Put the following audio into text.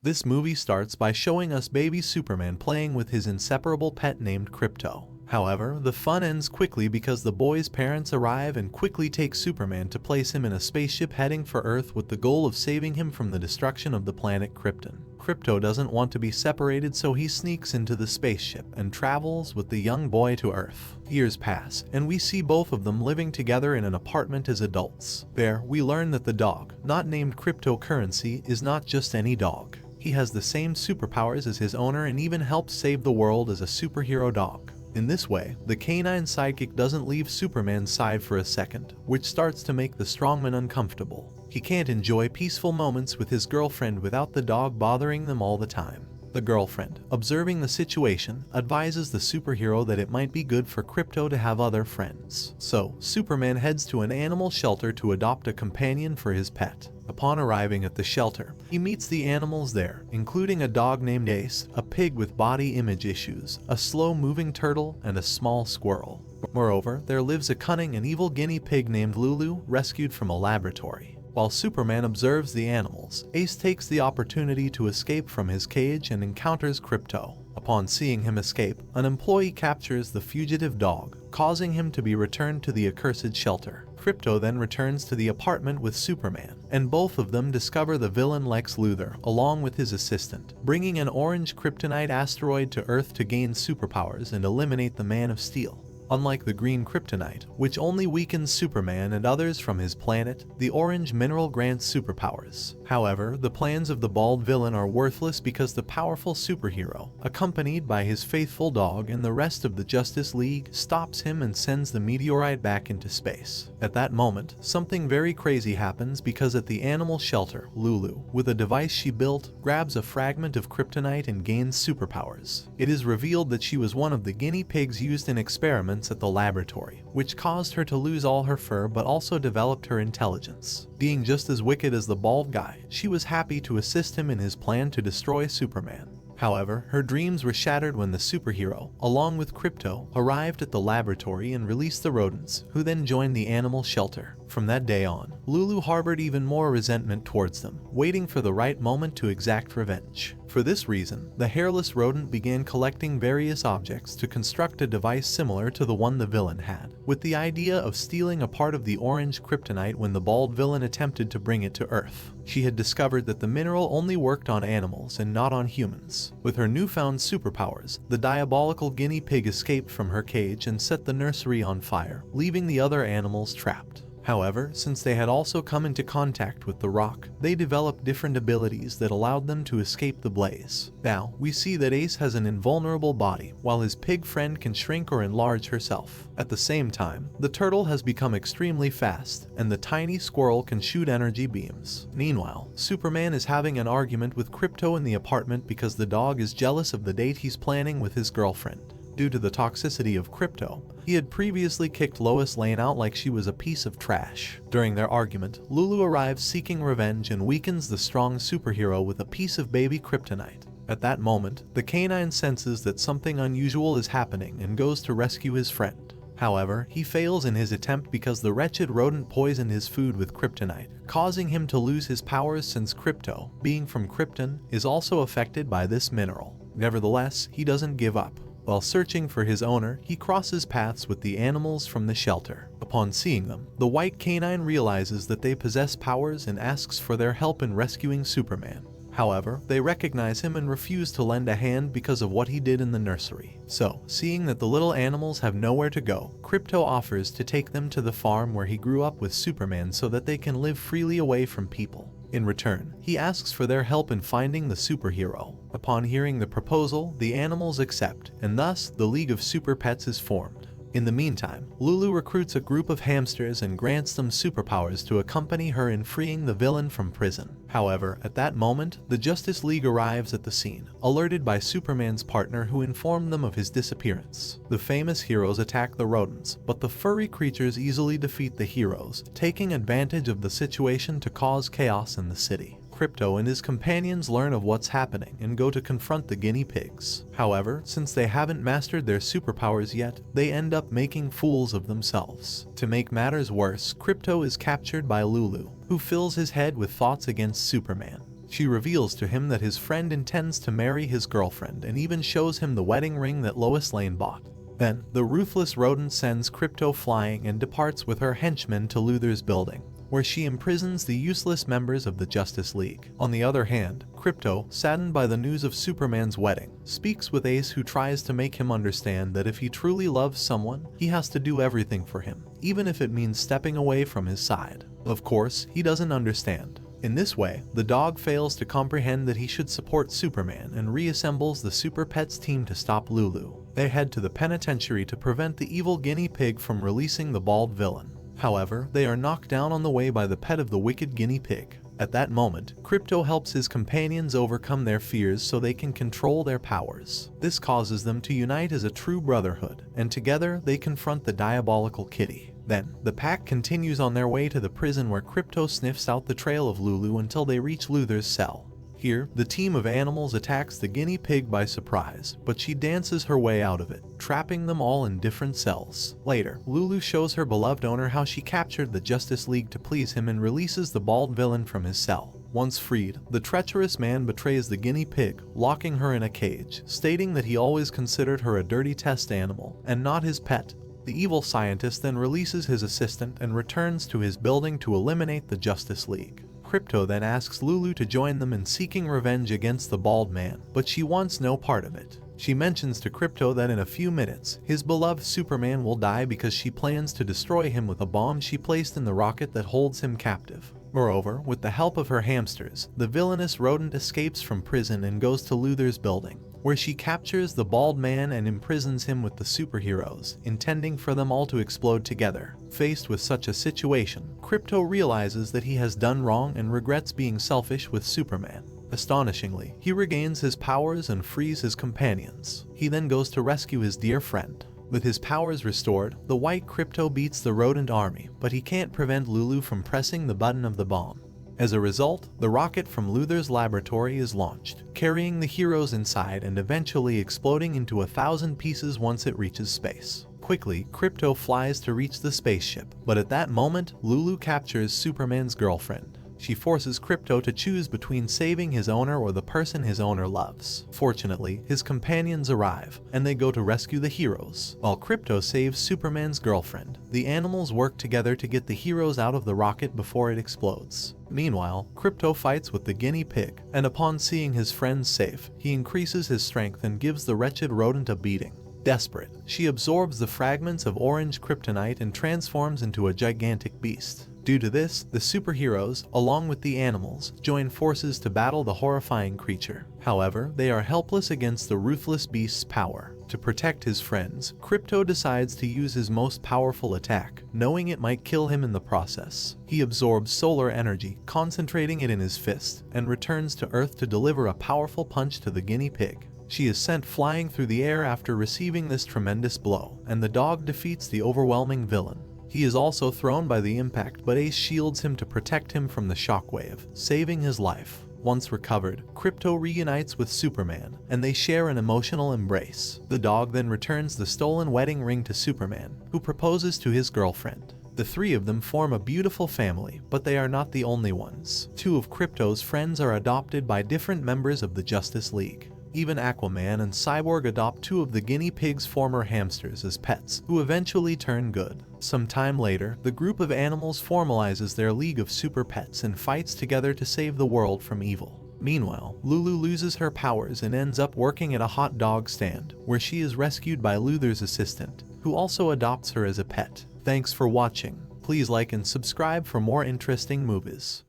This movie starts by showing us baby Superman playing with his inseparable pet named Krypto. However, the fun ends quickly because the boy's parents arrive and quickly take Superman to place him in a spaceship heading for Earth with the goal of saving him from the destruction of the planet Krypton. Krypto doesn't want to be separated, so he sneaks into the spaceship and travels with the young boy to Earth. Years pass, and we see both of them living together in an apartment as adults. There, we learn that the dog, not named Cryptocurrency, is not just any dog. He has the same superpowers as his owner and even helps save the world as a superhero dog. In this way, the canine sidekick doesn't leave Superman's side for a second, which starts to make the strongman uncomfortable. He can't enjoy peaceful moments with his girlfriend without the dog bothering them all the time. The girlfriend, observing the situation, advises the superhero that it might be good for Krypto to have other friends. So, Superman heads to an animal shelter to adopt a companion for his pet. Upon arriving at the shelter, he meets the animals there, including a dog named Ace, a pig with body image issues, a slow-moving turtle, and a small squirrel. Moreover, there lives a cunning and evil guinea pig named Lulu, rescued from a laboratory. While Superman observes the animals, Ace takes the opportunity to escape from his cage and encounters Krypto. Upon seeing him escape, an employee captures the fugitive dog, causing him to be returned to the accursed shelter. Krypto then returns to the apartment with Superman, and both of them discover the villain Lex Luthor along with his assistant, bringing an orange kryptonite asteroid to Earth to gain superpowers and eliminate the Man of Steel. Unlike the green kryptonite, which only weakens Superman and others from his planet, the orange mineral grants superpowers. However, the plans of the bald villain are worthless because the powerful superhero, accompanied by his faithful dog and the rest of the Justice League, stops him and sends the meteorite back into space. At that moment, something very crazy happens because at the animal shelter, Lulu, with a device she built, grabs a fragment of kryptonite and gains superpowers. It is revealed that she was one of the guinea pigs used in experiments at the laboratory, which caused her to lose all her fur but also developed her intelligence. Being just as wicked as the bald guy, she was happy to assist him in his plan to destroy Superman. However, her dreams were shattered when the superhero, along with Krypto, arrived at the laboratory and released the rodents, who then joined the animal shelter. From that day on, Lulu harbored even more resentment towards them, waiting for the right moment to exact revenge. For this reason, the hairless rodent began collecting various objects to construct a device similar to the one the villain had, with the idea of stealing a part of the orange kryptonite when the bald villain attempted to bring it to Earth. She had discovered that the mineral only worked on animals and not on humans. With her newfound superpowers, the diabolical guinea pig escaped from her cage and set the nursery on fire, leaving the other animals trapped. However, since they had also come into contact with the rock, they developed different abilities that allowed them to escape the blaze. Now, we see that Ace has an invulnerable body, while his pig friend can shrink or enlarge herself. At the same time, the turtle has become extremely fast, and the tiny squirrel can shoot energy beams. Meanwhile, Superman is having an argument with Krypto in the apartment because the dog is jealous of the date he's planning with his girlfriend. Due to the toxicity of Krypto, he had previously kicked Lois Lane out like she was a piece of trash. During their argument, Lulu arrives seeking revenge and weakens the strong superhero with a piece of baby kryptonite. At that moment, the canine senses that something unusual is happening and goes to rescue his friend. However, he fails in his attempt because the wretched rodent poisoned his food with kryptonite, causing him to lose his powers since Krypto, being from Krypton, is also affected by this mineral. Nevertheless, he doesn't give up. While searching for his owner, he crosses paths with the animals from the shelter. Upon seeing them, the white canine realizes that they possess powers and asks for their help in rescuing Superman. However, they recognize him and refuse to lend a hand because of what he did in the nursery. So, seeing that the little animals have nowhere to go, Krypto offers to take them to the farm where he grew up with Superman so that they can live freely away from people. In return, he asks for their help in finding the superhero. Upon hearing the proposal, the animals accept, and thus the League of Super Pets is formed. In the meantime, Lulu recruits a group of hamsters and grants them superpowers to accompany her in freeing the villain from prison. However, at that moment, the Justice League arrives at the scene, alerted by Superman's partner who informed them of his disappearance. The famous heroes attack the rodents, but the furry creatures easily defeat the heroes, taking advantage of the situation to cause chaos in the city. Krypto and his companions learn of what's happening and go to confront the guinea pigs. However, since they haven't mastered their superpowers yet, they end up making fools of themselves. To make matters worse, Krypto is captured by Lulu, who fills his head with thoughts against Superman. She reveals to him that his friend intends to marry his girlfriend and even shows him the wedding ring that Lois Lane bought. Then, the ruthless rodent sends Krypto flying and departs with her henchmen to Luthor's building, where she imprisons the useless members of the Justice League. On the other hand, Krypto, saddened by the news of Superman's wedding, speaks with Ace, who tries to make him understand that if he truly loves someone, he has to do everything for him, even if it means stepping away from his side. Of course, he doesn't understand. In this way, the dog fails to comprehend that he should support Superman and reassembles the Super Pets team to stop Lulu. They head to the penitentiary to prevent the evil guinea pig from releasing the bald villain. However, they are knocked down on the way by the pet of the wicked guinea pig. At that moment, Krypto helps his companions overcome their fears so they can control their powers. This causes them to unite as a true brotherhood, and together they confront the diabolical kitty. Then, the pack continues on their way to the prison, where Krypto sniffs out the trail of Lulu until they reach Luthor's cell. Here, the team of animals attacks the guinea pig by surprise, but she dances her way out of it, trapping them all in different cells. Later, Lulu shows her beloved owner how she captured the Justice League to please him and releases the bald villain from his cell. Once freed, the treacherous man betrays the guinea pig, locking her in a cage, stating that he always considered her a dirty test animal and not his pet. The evil scientist then releases his assistant and returns to his building to eliminate the Justice League. Krypto then asks Lulu to join them in seeking revenge against the bald man, but she wants no part of it. She mentions to Krypto that in a few minutes, his beloved Superman will die because she plans to destroy him with a bomb she placed in the rocket that holds him captive. Moreover, with the help of her hamsters, the villainous rodent escapes from prison and goes to Luthor's building, where she captures the bald man and imprisons him with the superheroes, intending for them all to explode together. Faced with such a situation, Krypto realizes that he has done wrong and regrets being selfish with Superman. Astonishingly, he regains his powers and frees his companions. He then goes to rescue his dear friend. With his powers restored, the white Krypto beats the rodent army, but he can't prevent Lulu from pressing the button of the bomb. As a result, the rocket from Luthor's laboratory is launched, carrying the heroes inside and eventually exploding into 1,000 pieces once it reaches space. Quickly, Krypto flies to reach the spaceship, but at that moment, Lulu captures Superman's girlfriend. She forces Krypto to choose between saving his owner or the person his owner loves. Fortunately, his companions arrive, and they go to rescue the heroes. While Krypto saves Superman's girlfriend, the animals work together to get the heroes out of the rocket before it explodes. Meanwhile, Krypto fights with the guinea pig, and upon seeing his friends safe, he increases his strength and gives the wretched rodent a beating. Desperate, she absorbs the fragments of orange kryptonite and transforms into a gigantic beast. Due to this, the superheroes, along with the animals, join forces to battle the horrifying creature. However, they are helpless against the ruthless beast's power. To protect his friends, Krypto decides to use his most powerful attack, knowing it might kill him in the process. He absorbs solar energy, concentrating it in his fist, and returns to Earth to deliver a powerful punch to the guinea pig. She is sent flying through the air after receiving this tremendous blow, and the dog defeats the overwhelming villain. He is also thrown by the impact, but Ace shields him to protect him from the shockwave, saving his life. Once recovered, Krypto reunites with Superman, and they share an emotional embrace. The dog then returns the stolen wedding ring to Superman, who proposes to his girlfriend. The three of them form a beautiful family, but they are not the only ones. Two of Krypto's friends are adopted by different members of the Justice League. Even Aquaman and Cyborg adopt two of the guinea pig's former hamsters as pets, who eventually turn good. Some time later, the group of animals formalizes their League of Super Pets and fights together to save the world from evil. Meanwhile, Lulu loses her powers and ends up working at a hot dog stand, where she is rescued by Luthor's assistant, who also adopts her as a pet. Thanks for watching. Please like and subscribe for more interesting movies.